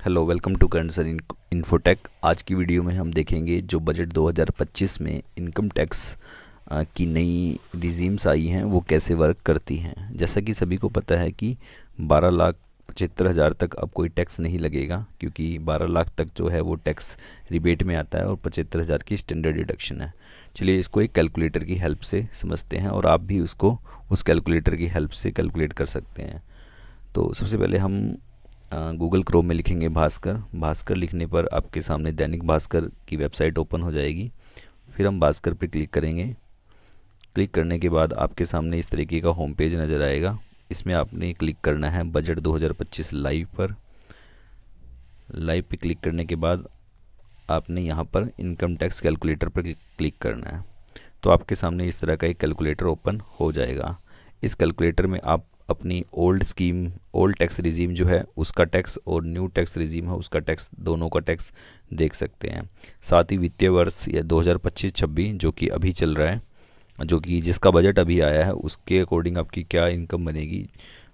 Hello, welcome to Current Sir Infotech. आज की video में हम देखेंगे जो बजट 2025 में इनकम टैक्स की नई रिजीम्स आई हैं वो कैसे वर्क करती हैं। जैसा कि सभी को पता है कि 12,75,000 तक अब कोई टैक्स नहीं लगेगा, क्योंकि 12 लाख तक जो है वो टैक्स रिबेट में आता है और 75,000 की स्टैंडर्ड डिडक्शन है। चलिए इसको एक कैलकुलेटर की हेल्प से समझते हैं और आप भी उसको उस कैलकुलेटर की हेल्प से कैलकुलेट कर सकते हैं। तो सबसे पहले हम गूगल क्रोम में लिखेंगे भास्कर। भास्कर लिखने पर आपके सामने दैनिक भास्कर की वेबसाइट ओपन हो जाएगी। फिर हम भास्कर पर क्लिक करेंगे। क्लिक करने के बाद आपके सामने इस तरीके का होम पेज नज़र आएगा। इसमें आपने क्लिक करना है बजट 2025 लाइव पर। लाइव पे क्लिक करने के बाद आपने यहाँ पर इनकम टैक्स कैलकुलेटर पर क्लिक करना है। तो आपके सामने इस तरह का एक कैलकुलेटर ओपन हो जाएगा। इस कैलकुलेटर में आप अपनी ओल्ड टैक्स रिजीम जो है उसका टैक्स और न्यू टैक्स रिजीम है उसका टैक्स, दोनों का टैक्स देख सकते हैं। साथ ही वित्तीय वर्ष या 2025-26 जो कि अभी चल रहा है, जो कि जिसका बजट अभी आया है, उसके अकॉर्डिंग आपकी क्या इनकम बनेगी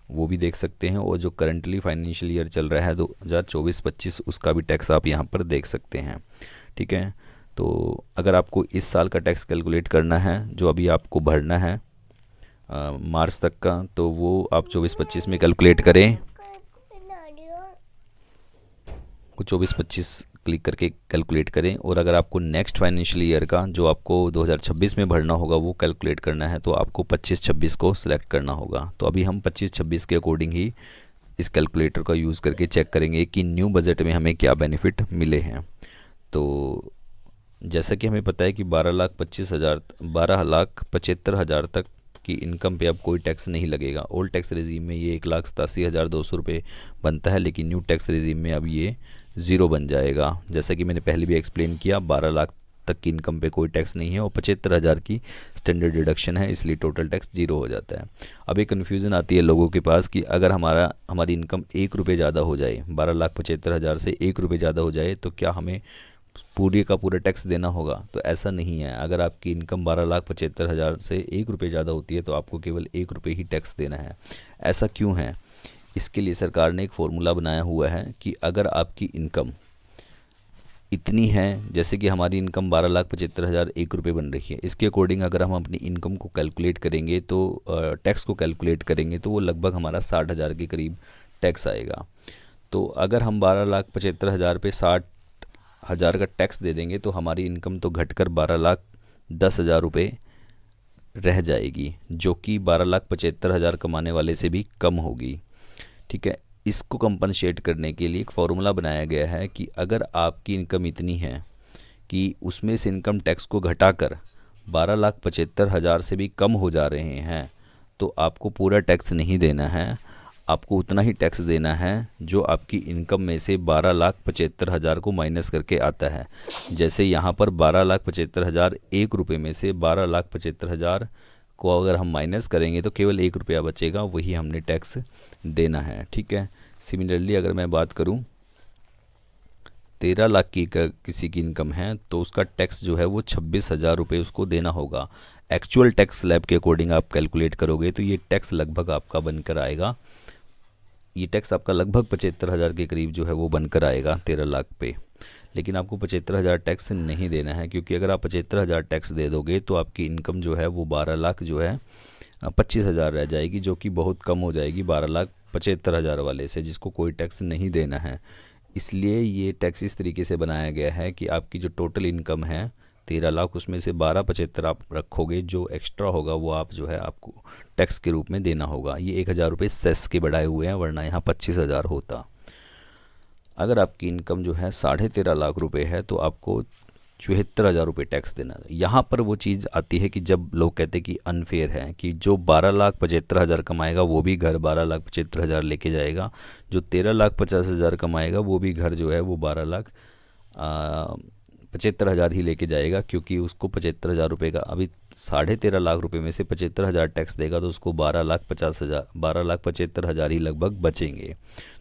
वो भी देख सकते हैं। और जो करंटली फाइनेंशियल ईयर चल रहा है 2024-25 उसका भी टैक्स आप यहाँ पर देख सकते हैं। ठीक है, तो अगर आपको इस साल का टैक्स कैलकुलेट करना है जो अभी आपको भरना है मार्च तक का, तो वो आप 24-25 में कैलकुलेट करें। वो 24-25 क्लिक करके कैलकुलेट करें। और अगर आपको नेक्स्ट फाइनेंशियल ईयर का जो आपको 2026 में भरना होगा वो कैलकुलेट करना है, तो आपको 25-26 को सिलेक्ट करना होगा। तो अभी हम 25-26 के अकॉर्डिंग ही इस कैलकुलेटर का यूज़ करके चेक करेंगे कि न्यू बजट में हमें क्या बेनिफिट मिले हैं। तो जैसा कि हमें पता है कि 12,75,000 तक की इनकम पे अब कोई टैक्स नहीं लगेगा। ओल्ड टैक्स रिजीम में ये 1,87,200 रुपये बनता है, लेकिन न्यू टैक्स रिजीम में अब ये ज़ीरो बन जाएगा। जैसा कि मैंने पहले भी एक्सप्लेन किया, 12 लाख तक की इनकम पे कोई टैक्स नहीं है और 75,000 की स्टैंडर्ड डिडक्शन है, इसलिए टोटल टैक्स जीरो हो जाता है। अब एक कन्फ्यूज़न आती है लोगों के पास कि अगर हमारी इनकम 1 रुपये ज़्यादा हो जाए, 12,75,000 से 1 रुपये ज़्यादा हो जाए, तो क्या हमें पूरे का पूरा टैक्स देना होगा? तो ऐसा नहीं है। अगर आपकी इनकम 12,75,000 से 1 रुपये ज़्यादा होती है तो आपको केवल 1 रुपये ही टैक्स देना है। ऐसा क्यों है? इसके लिए सरकार ने एक फ़ॉर्मूला बनाया हुआ है कि अगर आपकी इनकम इतनी है, जैसे कि हमारी इनकम 12,75,000 1 रुपये बन रही है, इसके अकॉर्डिंग अगर हम अपनी इनकम को कैलकुलेट करेंगे तो टैक्स को कैलकुलेट करेंगे तो वो लगभग हमारा 60,000 के करीब टैक्स आएगा। तो अगर हम 12,75,000 पे 60,000 का टैक्स दे देंगे तो हमारी इनकम तो घटकर 12,10,000 रुपये रह जाएगी, जो कि 12,75,000 कमाने वाले से भी कम होगी। ठीक है, इसको कंपनसेट करने के लिए एक फ़ॉर्मूला बनाया गया है कि अगर आपकी इनकम इतनी है कि उसमें से इनकम टैक्स को घटाकर 12,75,000 से भी कम हो जा रहे हैं, तो आपको पूरा टैक्स नहीं देना है। आपको उतना ही टैक्स देना है जो आपकी इनकम में से 12,75,000 को माइनस करके आता है। जैसे यहाँ पर 12,75,000 1 रुपये में से 12,75,000 को अगर हम माइनस करेंगे तो केवल 1 रुपया बचेगा, वही हमने टैक्स देना है। ठीक है, सिमिलरली अगर मैं बात करूँ 13 लाख की किसी की इनकम है तो उसका टैक्स जो है वो 26,000 रुपये उसको देना होगा। एक्चुअल टैक्स स्लैब के अकॉर्डिंग आप कैलकुलेट करोगे तो ये टैक्स लगभग आपका बनकर आएगा, ये टैक्स आपका लगभग 75,000 के करीब जो है वो बनकर आएगा 13 लाख पे। लेकिन आपको 75,000 टैक्स नहीं देना है, क्योंकि अगर आप 75,000 टैक्स दे दोगे तो आपकी इनकम जो है वो 12 लाख जो है 25,000 रह जाएगी, जो कि बहुत कम हो जाएगी 12,75,000 वाले से, जिसको कोई टैक्स नहीं देना है। इसलिए ये टैक्स इस तरीके से बनाया गया है कि आपकी जो टोटल इनकम है 13 लाख, उसमें से 12,75 आप रखोगे, जो एक्स्ट्रा होगा वो आप जो है आपको टैक्स के रूप में देना होगा। ये 1,000 रुपये सेस के बढ़ाए हुए हैं, वरना यहाँ 25,000 होता। अगर आपकी इनकम जो है 13.5 लाख रुपए है तो आपको 74,000 रुपये टैक्स देना है। यहाँ पर वो चीज़ आती है कि जब लोग कहते हैं कि अनफेयर है, कि जो 12,75,000 कमाएगा वो भी घर 12,75,000 लेके जाएगा, जो 13,50,000 कमाएगा वो भी घर जो है वो 12,75,000 ही लेके जाएगा, क्योंकि उसको 75,000 रुपये का अभी 13.5 लाख रुपए में से 75,000 टैक्स देगा तो उसको 12,75,000 ही लगभग बचेंगे।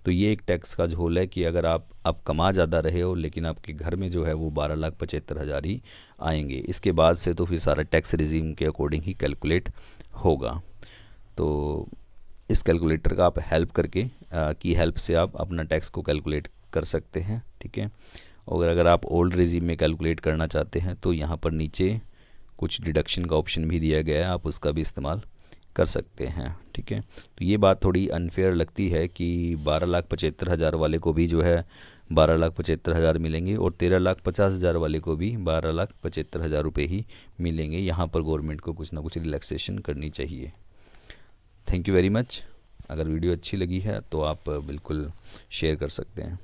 तो ये एक टैक्स का झोल है कि अगर आप कमा ज़्यादा रहे हो लेकिन आपके घर में जो है वो 12,75,000 ही आएंगे। इसके बाद से तो फिर सारा टैक्स रिजीम के अकॉर्डिंग ही कैलकुलेट होगा। तो इस कैलकुलेटर का आप हेल्प करके की हेल्प से आप अपना टैक्स को कैलकुलेट कर सकते हैं, ठीक है। और अगर आप ओल्ड रेजिम में कैलकुलेट करना चाहते हैं तो यहाँ पर नीचे कुछ डिडक्शन का ऑप्शन भी दिया गया है, आप उसका भी इस्तेमाल कर सकते हैं, ठीक है। तो ये बात थोड़ी अनफेयर लगती है कि 12,75,000 वाले को भी जो है 12,75,000 मिलेंगे और 13,50,000 वाले को भी 12,75,000 रुपये ही मिलेंगे। यहाँ पर गवर्नमेंट को कुछ ना कुछ रिलैक्सेशन करनी चाहिए। Thank you very much. अगर वीडियो अच्छी लगी है तो आप बिल्कुल शेयर कर सकते हैं।